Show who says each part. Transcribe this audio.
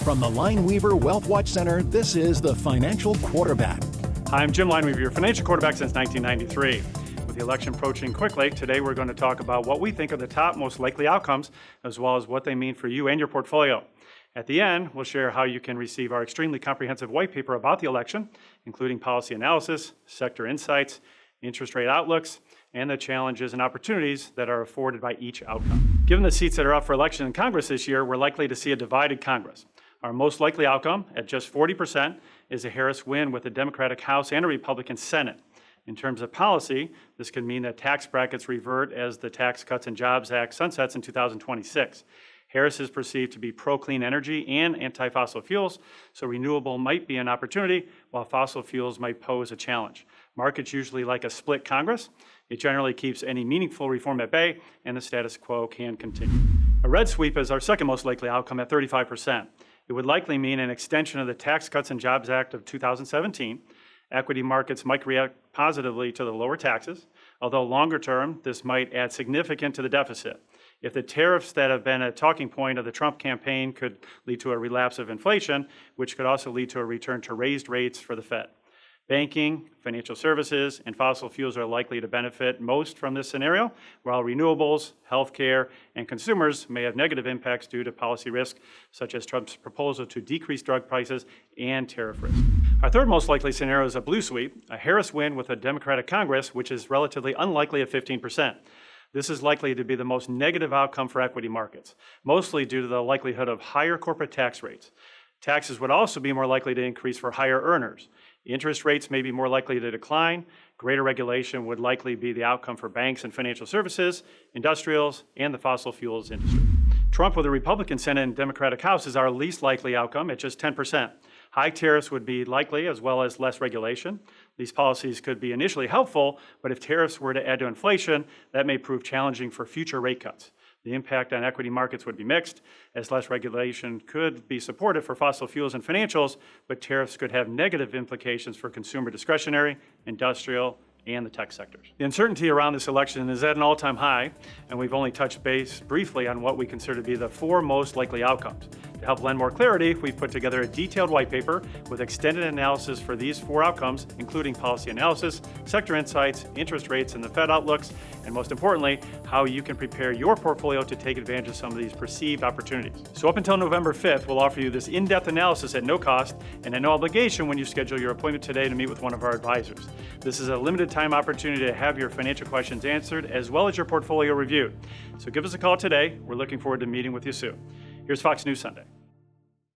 Speaker 1: From the Lineweaver Wealth Watch Center, this is the Financial Quarterback.
Speaker 2: Hi, I'm Jim Lineweaver, your financial quarterback since 1993. With the election approaching quickly, today we're going to talk about what we think are the top most likely outcomes, as well as what they mean for you and your portfolio. At the end, we'll share how you can receive our extremely comprehensive white paper about the election, including policy analysis, sector insights, interest rate outlooks, and the challenges and opportunities that are afforded by each outcome. Given the seats that are up for election in Congress this year, we're likely to see a divided Congress. Our most likely outcome, at just 40%, is a Harris win with a Democratic House and a Republican Senate. In terms of policy, this could mean that tax brackets revert as the Tax Cuts and Jobs Act sunsets in 2026. Harris is perceived to be pro-clean energy and anti-fossil fuels, so renewable might be an opportunity, while fossil fuels might pose a challenge. Markets usually like a split Congress. It generally keeps any meaningful reform at bay, and the status quo can continue. A red sweep is our second most likely outcome at 35%. It would likely mean an extension of the Tax Cuts and Jobs Act of 2017. Equity markets might react positively to the lower taxes, although longer term, this might add significant to the deficit. If the tariffs that have been a talking point of the Trump campaign could lead to a relapse of inflation, which could also lead to a return to raised rates for the Fed. Banking, financial services, and fossil fuels are likely to benefit most from this scenario, while renewables, healthcare, and consumers may have negative impacts due to policy risk, such as Trump's proposal to decrease drug prices and tariff risk. Our third most likely scenario is a blue sweep, a Harris win with a Democratic Congress, which is relatively unlikely at 15%. This is likely to be the most negative outcome for equity markets, mostly due to the likelihood of higher corporate tax rates. Taxes would also be more likely to increase for higher earners. Interest rates may be more likely to decline. Greater regulation would likely be the outcome for banks and financial services, industrials, and the fossil fuels industry. Trump with a Republican Senate and Democratic House is our least likely outcome at just 10%. High tariffs would be likely, as well as less regulation. These policies could be initially helpful, but if tariffs were to add to inflation, that may prove challenging for future rate cuts. The impact on equity markets would be mixed, as less regulation could be supportive for fossil fuels and financials, but tariffs could have negative implications for consumer discretionary, industrial, and the tech sectors. The uncertainty around this election is at an all-time high, and we've only touched base briefly on what we consider to be the four most likely outcomes. To help lend more clarity, we've put together a detailed white paper with extended analysis for these four outcomes, including policy analysis, sector insights, interest rates, and the Fed outlooks, and most importantly, how you can prepare your portfolio to take advantage of some of these perceived opportunities. So up until November 5th, we'll offer you this in-depth analysis at no cost and at no obligation when you schedule your appointment today to meet with one of our advisors. This is a limited time opportunity to have your financial questions answered as well as your portfolio reviewed. So give us a call today. We're looking forward to meeting with you soon. Here's Fox News Sunday.